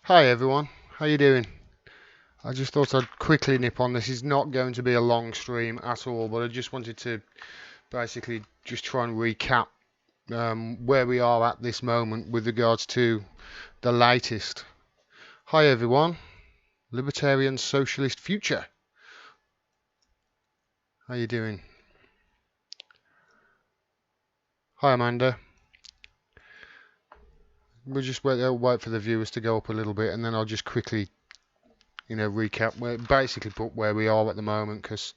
Hi everyone, how you doing? I just thought I'd quickly nip on. This is not going to be a long stream at all, but I just wanted to basically just try and recap where we are at this moment with regards to the latest. Hi everyone, Libertarian Socialist Future. How you doing? Hi Amanda. We'll just wait for the viewers to go up a little bit, and then I'll just quickly, recap basically put where we are at the moment, because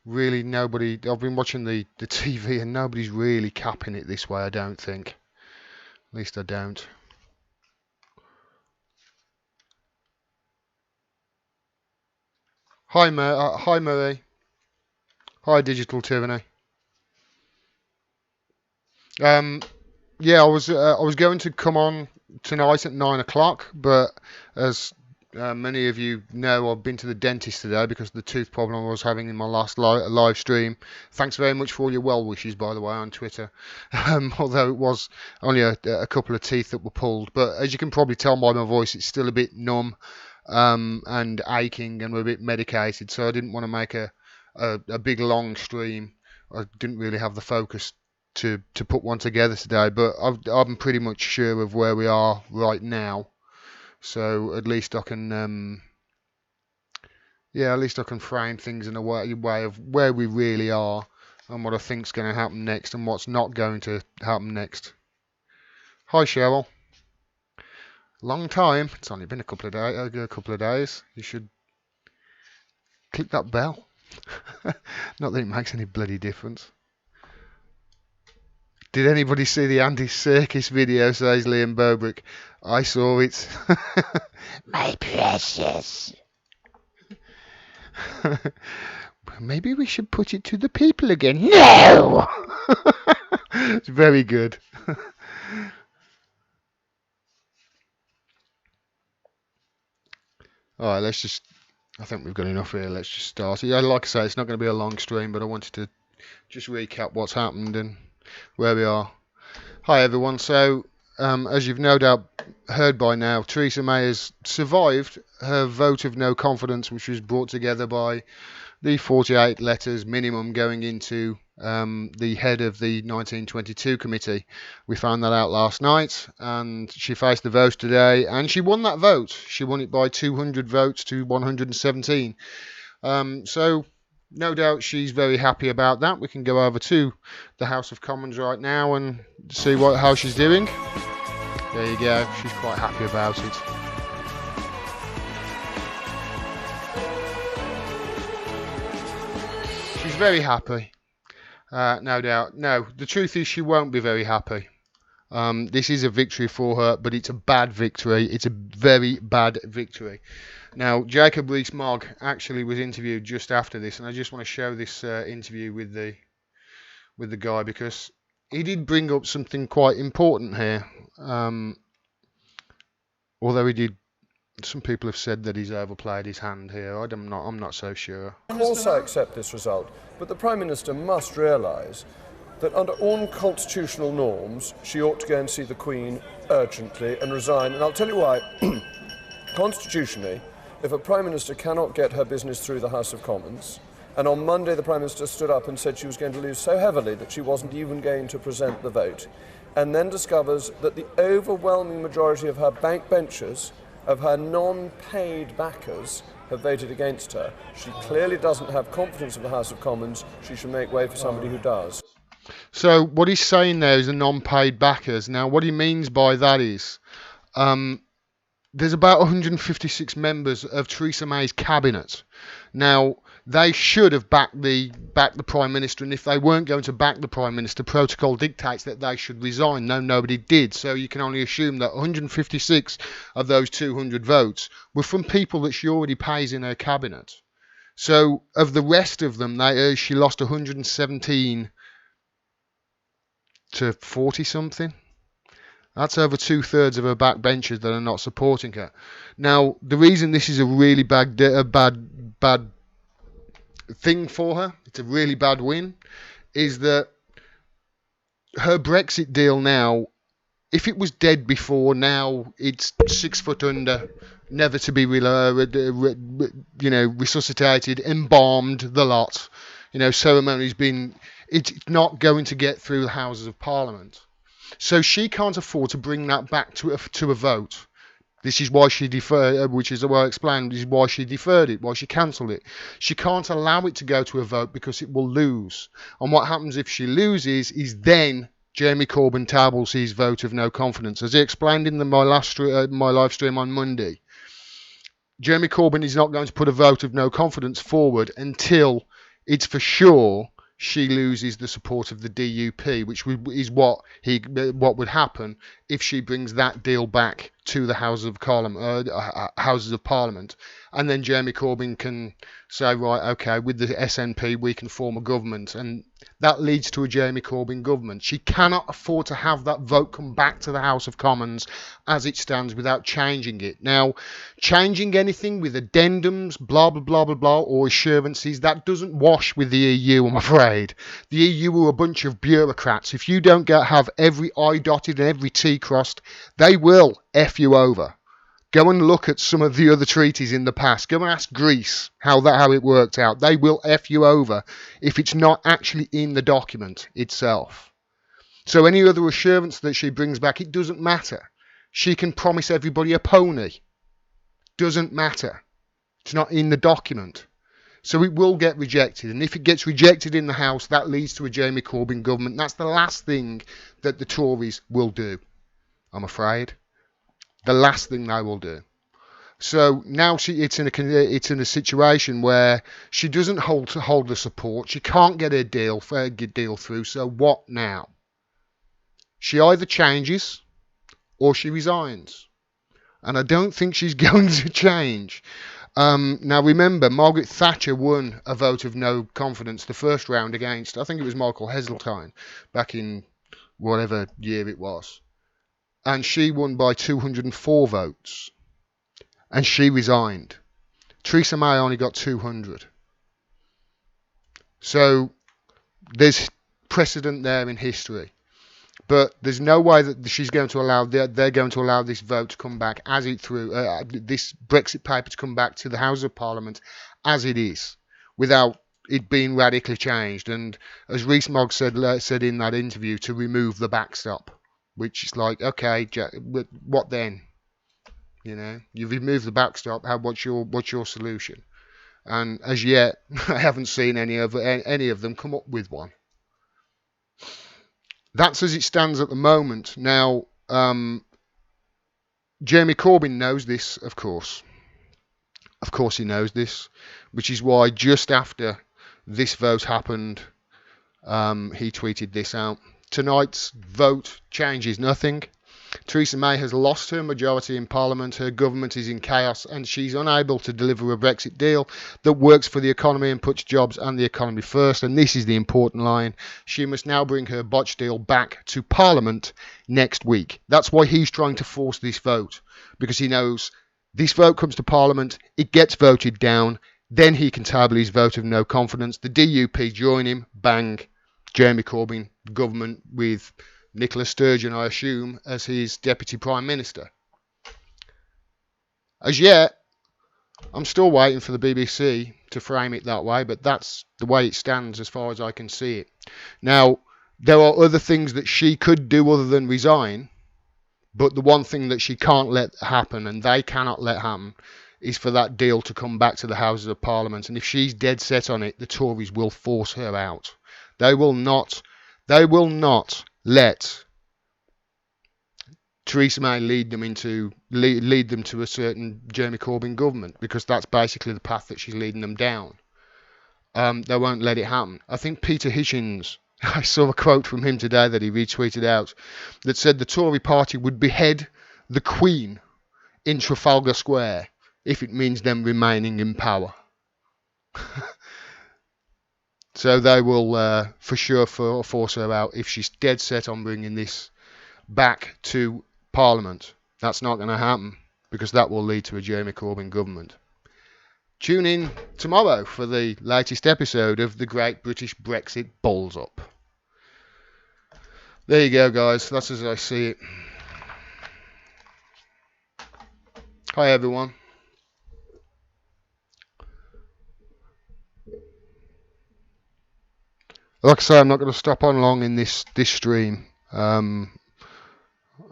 really nobody, I've been watching the TV and nobody's really capping it this way, I don't think. At least I don't. Hi Murray. Hi Digital Tyranny. Um, yeah, I was going to come on tonight at 9 o'clock, but as many of you know, I've been to the dentist today because of the tooth problem I was having in my last live stream. Thanks very much for all your well wishes, by the way, on Twitter. Although it was only a couple of teeth that were pulled, but as you can probably tell by my voice, it's still a bit numb and aching, and we're a bit medicated. So I didn't want to make a big long stream. I didn't really have the focus to put one together today, but I'm pretty much sure of where we are right now. So at least I can, at least I can frame things in a way of where we really are and what I think's going to happen next and what's not going to happen next. Hi Cheryl. Long time. It's only been a couple of days. You should click that bell. Not that it makes any bloody difference. Did anybody see the Andy Serkis video, says Liam Bobrick? I saw it. My precious. Maybe we should put it to the people again. No! It's very good. Alright, I think we've got enough here. Let's just start. Yeah, like I say, it's not going to be a long stream, but I wanted to just recap what's happened and where we are. Hi everyone. So, as you've no doubt heard by now, Theresa May has survived her vote of no confidence, which was brought together by the 48 letters minimum going into the head of the 1922 committee. We found that out last night, and she faced the vote today, and she won that vote. She won it by 200 votes to 117. So no doubt she's very happy about that. We can go over to the House of Commons right now and see how she's doing. There you go. She's quite happy about it. She's very happy. No doubt. No, the truth is she won't be very happy. This is a victory for her, but it's a bad victory. It's a very bad victory. Now, Jacob Rees-Mogg actually was interviewed just after this, and I just want to show this interview with the guy because he did bring up something quite important here. Although he did, some people have said that he's overplayed his hand here. I'm not so sure. Of course, I accept this result, but the Prime Minister must realise that under all constitutional norms, she ought to go and see the Queen urgently and resign. And I'll tell you why. Constitutionally, if a Prime Minister cannot get her business through the House of Commons, and on Monday the Prime Minister stood up and said she was going to lose so heavily that she wasn't even going to present the vote, and then discovers that the overwhelming majority of her backbenchers, of her non-paid backers, have voted against her, she clearly doesn't have confidence of the House of Commons. She should make way for somebody who does. So what he's saying there is the non-paid backers. Now, what he means by that is there's about 156 members of Theresa May's cabinet. Now, they should have backed the Prime Minister, and if they weren't going to back the Prime Minister, protocol dictates that they should resign. No, nobody did. So you can only assume that 156 of those 200 votes were from people that she already pays in her cabinet. So of the rest of them, she lost 117 to 40 something. That's over 2/3 of her backbenchers that are not supporting her. Now, the reason this is a really bad thing for her, it's a really bad win, is that her Brexit deal now if it was dead before, now it's 6 foot under, never to be resuscitated, embalmed, the lot. Ceremony's been. It's not going to get through the Houses of Parliament. So she can't afford to bring that back to a vote. This is why she deferred, which is what I explained. This is why she deferred it, why she cancelled it. She can't allow it to go to a vote because it will lose. And what happens if she loses is then Jeremy Corbyn tables his vote of no confidence. As he explained in my live stream on Monday, Jeremy Corbyn is not going to put a vote of no confidence forward until it's for sure she loses the support of the DUP, which is what would happen if she brings that deal back to the Houses of Parliament, and then Jeremy Corbyn can say, right, okay, with the SNP we can form a government, and that leads to a Jeremy Corbyn government. She cannot afford to have that vote come back to the House of Commons as it stands without changing it. Now, changing anything with addendums, blah, blah, blah, blah, blah, or assurances, that doesn't wash with the EU, I'm afraid. The EU are a bunch of bureaucrats. If you don't have every I dotted and every T crossed, they will F you over. Go and look at some of the other treaties in the past. Go and ask Greece how it worked out. They will F you over if it's not actually in the document itself. So any other assurance that she brings back, it doesn't matter. She can promise everybody a pony. Doesn't matter. It's not in the document. So it will get rejected. And if it gets rejected in the House, that leads to a Jeremy Corbyn government. That's the last thing that the Tories will do, I'm afraid. The last thing they will do. So now it's in a situation where she doesn't hold the support. She can't get a deal through. So what now? She either changes or she resigns. And I don't think she's going to change. Now remember, Margaret Thatcher won a vote of no confidence the first round against, I think it was Michael Heseltine, back in whatever year it was. And she won by 204 votes. And she resigned. Theresa May only got 200. So there's precedent there in history. But there's no way that they're going to allow this vote to come back as it this Brexit paper to come back to the House of Parliament as it is, without it being radically changed. And as Rees-Mogg said in that interview, to remove the backstop. Which is like, okay, what then? You've removed the backstop. What's your solution? And as yet, I haven't seen any of them come up with one. That's as it stands at the moment. Now, Jeremy Corbyn knows this, of course. Of course, he knows this, which is why just after this vote happened, he tweeted this out. Tonight's vote changes nothing. Theresa May has lost her majority in Parliament, her government is in chaos, and she's unable to deliver a Brexit deal that works for the economy and puts jobs and the economy first. And this is the important line. She must now bring her botched deal back to Parliament next week. That's why he's trying to force this vote, because he knows this vote comes to Parliament, it gets voted down, then he can table his vote of no confidence. The DUP join him, bang. Jeremy Corbyn government with Nicola Sturgeon, I assume, as his Deputy Prime Minister. As yet, I'm still waiting for the BBC to frame it that way, but that's the way it stands as far as I can see it. Now, there are other things that she could do other than resign, but the one thing that she can't let happen, and they cannot let happen, is for that deal to come back to the Houses of Parliament. And if she's dead set on it, the Tories will force her out. They will not let Theresa May lead them to a certain Jeremy Corbyn government, because that's basically the path that she's leading them down. They won't let it happen. I think Peter Hitchens, I saw a quote from him today that he retweeted out that said the Tory party would behead the Queen in Trafalgar Square if it means them remaining in power. So they will for sure force her out if she's dead set on bringing this back to Parliament. That's not going to happen, because that will lead to a Jeremy Corbyn government. Tune in tomorrow for the latest episode of the Great British Brexit Balls Up. There you go, guys. That's as I see it. Hi everyone. Like I say, I'm not going to stop on long in this stream. I'll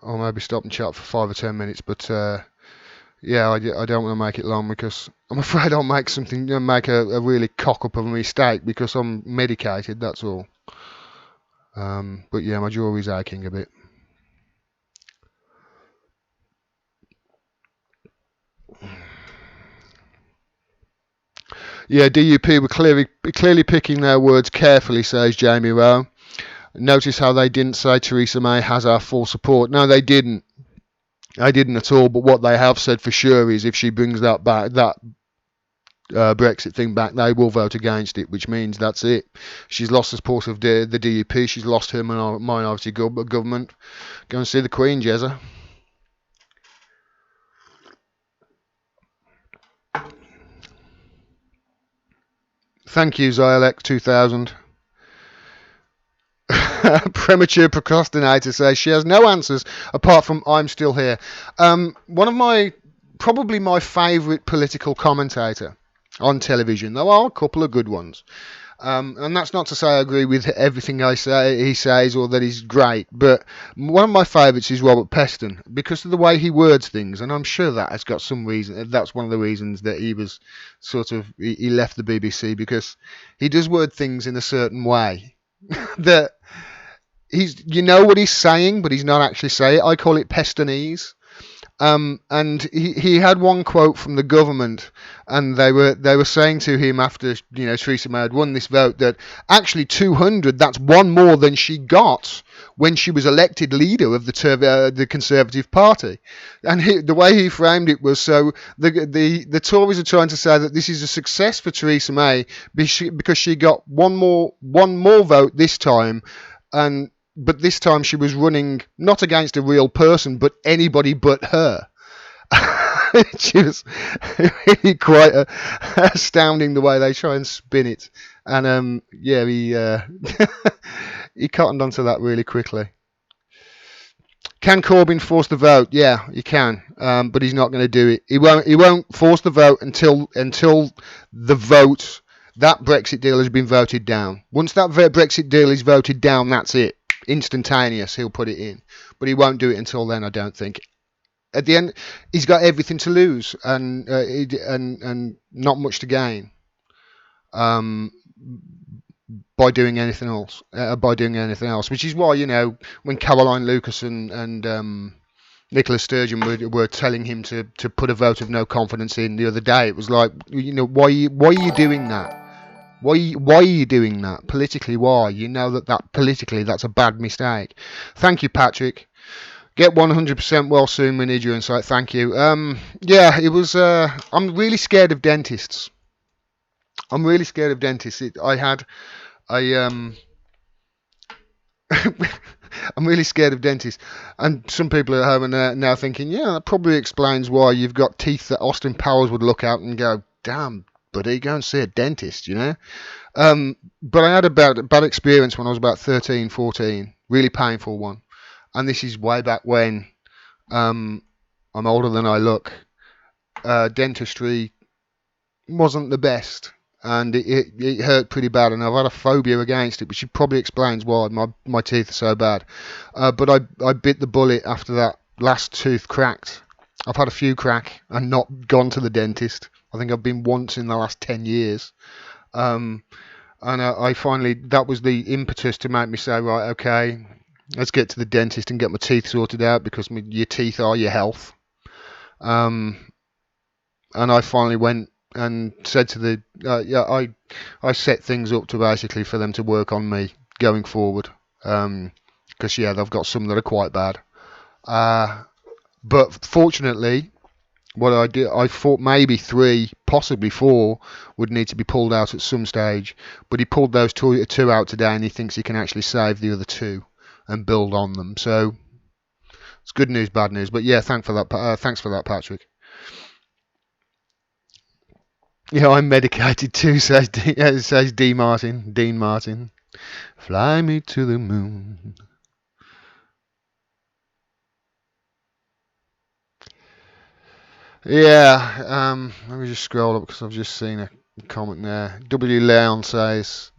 maybe stop and chat for 5 or 10 minutes, but yeah, I don't want to make it long because I'm afraid I'll make something, make a really cock up of a mistake because I'm medicated. That's all. But yeah, my jaw is aching a bit. Yeah, DUP were clearly picking their words carefully, says Jamie Rowe. Notice how they didn't say Theresa May has our full support. No, they didn't. They didn't at all. But what they have said for sure is if she brings that back, that Brexit thing back, they will vote against it, which means that's it. She's lost the support of the DUP. She's lost her minority government. Go and see the Queen, Jezza. Thank you, Zyelek 2000. Premature procrastinator says she has no answers apart from I'm still here. One of probably my favourite political commentator on television. There are a couple of good ones. And that's not to say I agree with everything he says or that he's great, but one of my favourites is Robert Peston because of the way he words things, and I'm sure that has got some reason. That's one of the reasons that he was he left the BBC because he does word things in a certain way that you know what he's saying, but he's not actually saying it. I call it Pestonese. And he had one quote from the government, and they were saying to him after Theresa May had won this vote that actually 200, that's one more than she got when she was elected leader of the Conservative Party, and the way he framed it was so the Tories are trying to say that this is a success for Theresa May because she got one more vote this time, and but this time she was running not against a real person, but anybody but her. Which is really quite astounding the way they try and spin it. And yeah, he cottoned onto that really quickly. Can Corbyn force the vote? Yeah, he can, but he's not going to do it. He won't force the vote until the vote that Brexit deal has been voted down. Once that Brexit deal is voted down, that's it. Instantaneous, he'll put it in, but he won't do it until then. I don't think. At the end, he's got everything to lose and not much to gain by doing anything else. Which is why when Caroline Lucas and Nicola Sturgeon were telling him to put a vote of no confidence in the other day, it was like, why are you doing that? Why are you doing that? Politically, why? You know that politically that's a bad mistake. Thank you, Patrick. Get 100% well soon. We need your insight. Thank you. Yeah, it was. I'm really scared of dentists. I'm really scared of dentists. I'm really scared of dentists. And some people at home are now thinking, yeah, that probably explains why you've got teeth that Austin Powers would look at and go, damn, buddy, go and see a dentist, But I had a bad experience when I was about 13, 14. Really painful one. And this is way back when. I'm older than I look. Dentistry wasn't the best, and it hurt pretty bad, and I've had a phobia against it, which probably explains why my teeth are so bad. But I bit the bullet after that last tooth cracked. I've had a few crack and not gone to the dentist. I think I've been once in the last 10 years. And I finally, that was the impetus to make me say, right, okay, let's get to the dentist and get my teeth sorted out because your teeth are your health. And I finally went and said to I set things up to basically for them to work on me going forward. Because they've got some that are quite bad. But fortunately, what I did, I thought maybe 3, possibly 4 would need to be pulled out at some stage. But he pulled those two out today, and he thinks he can actually save the other 2 and build on them. So it's good news, bad news. But yeah, thanks for that, Patrick. Yeah, I'm medicated too, says Dean Martin. Fly me to the moon. Yeah, let me just scroll up because I've just seen a comment there. W. Leon says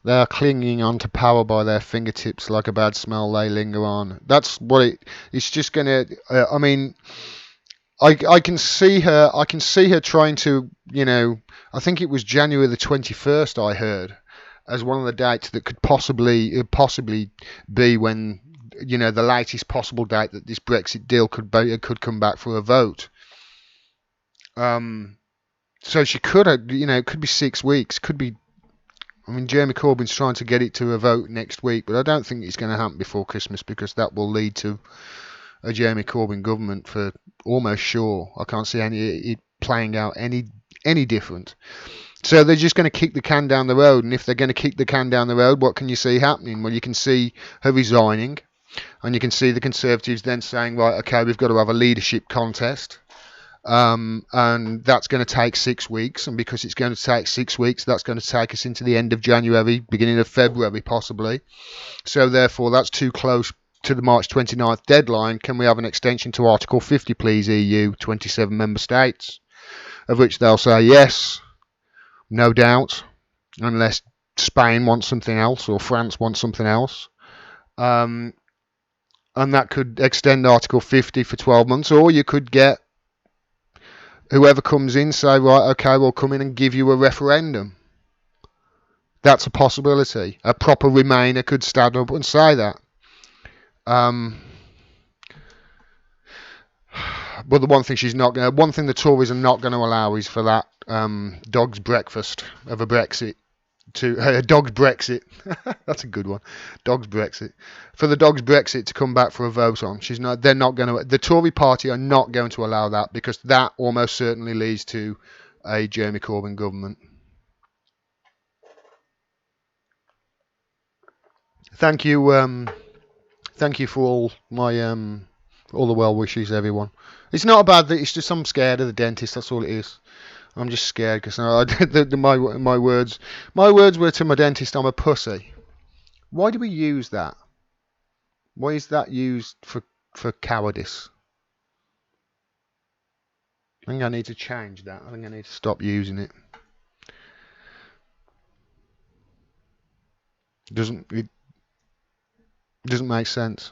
they are clinging onto power by their fingertips like a bad smell. They linger on. That's what it's just gonna. I mean, I can see her. I can see her trying to. I think it was January the 21st. I heard as one of the dates that could possibly be when the latest possible date that this Brexit deal could come back for a vote. So she could have, it could be 6 weeks, could be. I mean, Jeremy Corbyn's trying to get it to a vote next week, but I don't think it's going to happen before Christmas because that will lead to a Jeremy Corbyn government for almost sure. I can't see it playing out any different. So they're just going to kick the can down the road, and if they're going to kick the can down the road, what can you see happening? Well, you can see her resigning, and you can see the Conservatives then saying, right, okay, we've got to have a leadership contest. And that's going to take 6 weeks, and because it's going to take 6 weeks, that's going to take us into the end of January, beginning of February possibly. So therefore that's too close to the March 29th deadline. Can we have an extension to Article 50 please, EU 27 member states? Of which they'll say yes, no doubt, unless Spain wants something else or France wants something else. And that could extend Article 50 for 12 months, or you could get whoever comes in say, right, okay, we'll come in and give you a referendum. That's a possibility. A proper Remainer could stand up and say that. But the one thing the Tories are not going to allow is for that dog's breakfast of a Brexit to dog's Brexit. That's a good one. Dog's Brexit. For the dog's Brexit to come back for a vote on. They're not going to. The Tory party are not going to allow that because that almost certainly leads to a Jeremy Corbyn government. Thank you. Thank you for all the well wishes, everyone. It's not a bad thing. It's just I'm scared of the dentist. That's all it is. I'm just scared because my words were to my dentist, I'm a pussy. Why do we use that? Why is that used for cowardice? I think I need to change that. I think I need to stop using it. It doesn't make sense.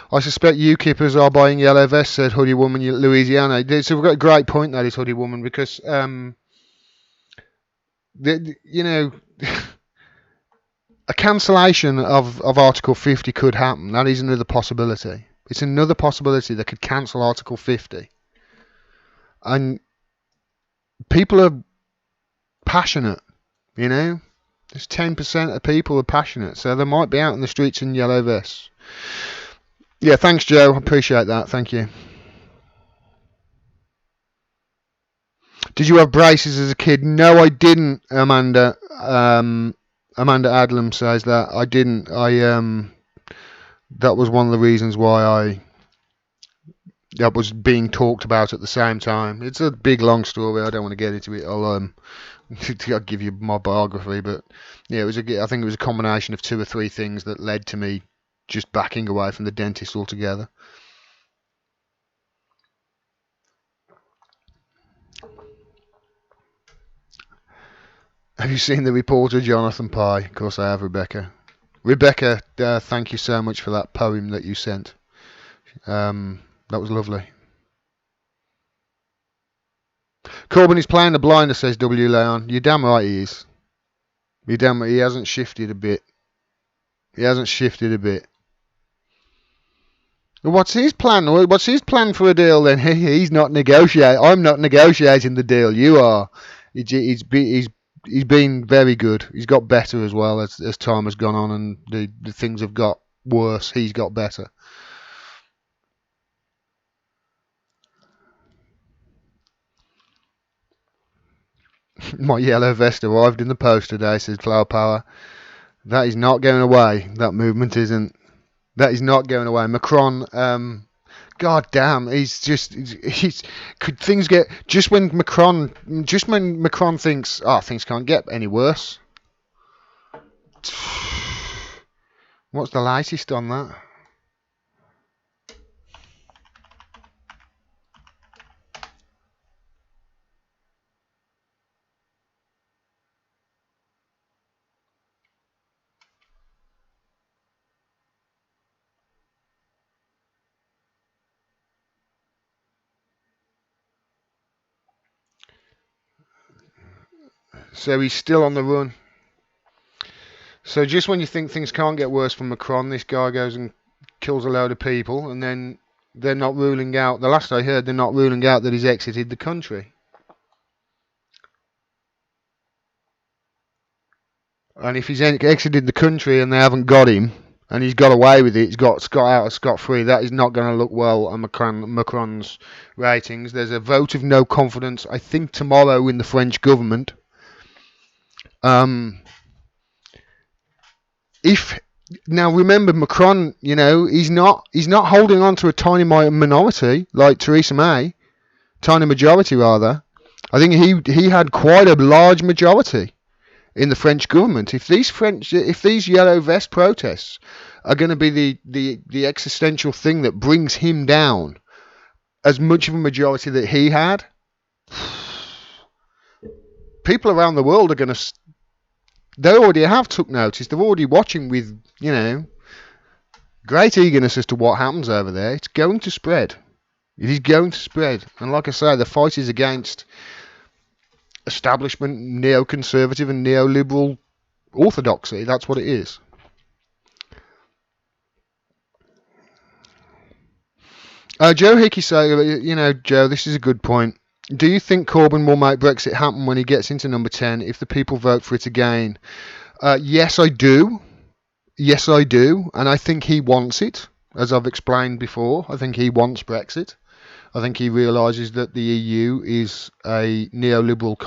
I suspect UKippers are buying yellow vests, said Hoodie Woman Louisiana. It's a great point, that is, Hoodie Woman, because a cancellation of Article 50 could happen. That is another possibility. It's another possibility that could cancel Article 50. And people are passionate, There's 10% of people are passionate, so they might be out in the streets in yellow vests. Yeah, thanks, Joe. I appreciate that. Thank you. Did you have braces as a kid? No, I didn't, Amanda. Amanda Adlam says that. I didn't. That was one of the reasons why that was being talked about at the same time. It's a big, long story. I don't want to get into it. I'll give you my biography, but yeah, I think it was a combination of 2 or 3 things that led to me just backing away from the dentist altogether. Have you seen the reporter, Jonathan Pye? Of course I have, Rebecca. Rebecca, thank you so much for that poem that you sent. That was lovely. Corbyn is playing the blinder, says W. Leon. You're damn right he is. You're damn right. He hasn't shifted a bit. What's his plan? What's his plan for a deal then? He's not negotiating. I'm not negotiating the deal. You are. He's been very good. He's got better as well as time has gone on and the things have got worse. He's got better. My yellow vest arrived in the post today, says Cloud Power. That is not going away. That movement isn't. That is not going away. Macron, God damn, could things get just when Macron thinks, things can't get any worse. What's the latest on that? So he's still on the run. So just when you think things can't get worse for Macron, this guy goes and kills a load of people, and then they're not ruling out. The last I heard, they're not ruling out that he's exited the country. And if he's exited the country and they haven't got him, and he's got away with it, he's got out scot-free, that is not going to look well on Macron's ratings. There's a vote of no confidence, I think, tomorrow in the French government. If Now remember, Macron, he's not holding on to a tiny minority like Theresa May, tiny majority rather. I think he had quite a large majority in the French government. If these yellow vest protests are going to be the existential thing that brings him down as much of a majority that he had, people around the world are going to. They already have took notice. They're already watching with great eagerness as to what happens over there. It's going to spread. It is going to spread. And like I say, the fight is against establishment, neoconservative and neoliberal orthodoxy. That's what it is. Joe Hickey say, Joe, this is a good point. Do you think Corbyn will make Brexit happen when he gets into number 10 if the people vote for it again? Yes, I do. Yes, I do. And I think he wants it, as I've explained before. I think he wants Brexit. I think he realises that the EU is a neoliberal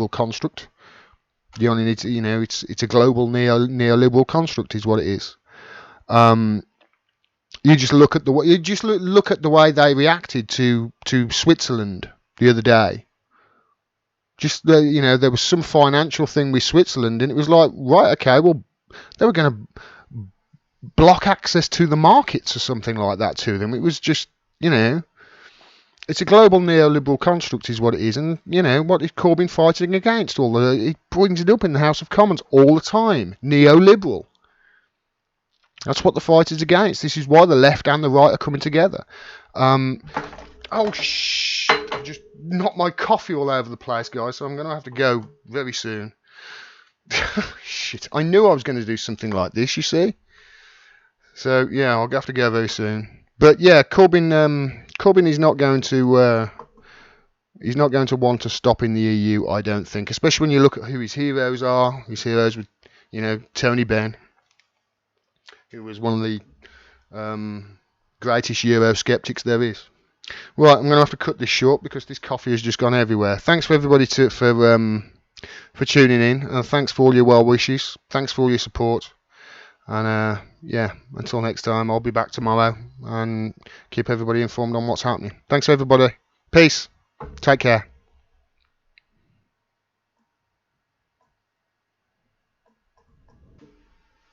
construct. You only need to, it's a global neoliberal construct, is what it is. You just look at the way they reacted to Switzerland the other day. There was some financial thing with Switzerland, and it was like, right, okay, well, they were going to block access to the markets or something like that to them. It was just, it's a global neoliberal construct, is what it is. And what is Corbyn fighting against? He brings it up in the House of Commons all the time. Neoliberal. That's what the fight is against. This is why the left and the right are coming together. Oh, shit. I've just knocked my coffee all over the place, guys, so I'm going to have to go very soon. Shit. I knew I was going to do something like this, you see. So, yeah, I'll have to go very soon. But, yeah, Corbyn is not going to... he's not going to want to stop in the EU, I don't think. Especially when you look at who his heroes are. His heroes were, Tony Benn, who was one of the greatest Eurosceptics there is. Right, I'm going to have to cut this short because this coffee has just gone everywhere. Thanks for everybody for tuning in. Thanks for all your well wishes. Thanks for all your support. And until next time, I'll be back tomorrow and keep everybody informed on what's happening. Thanks everybody. Peace. Take care.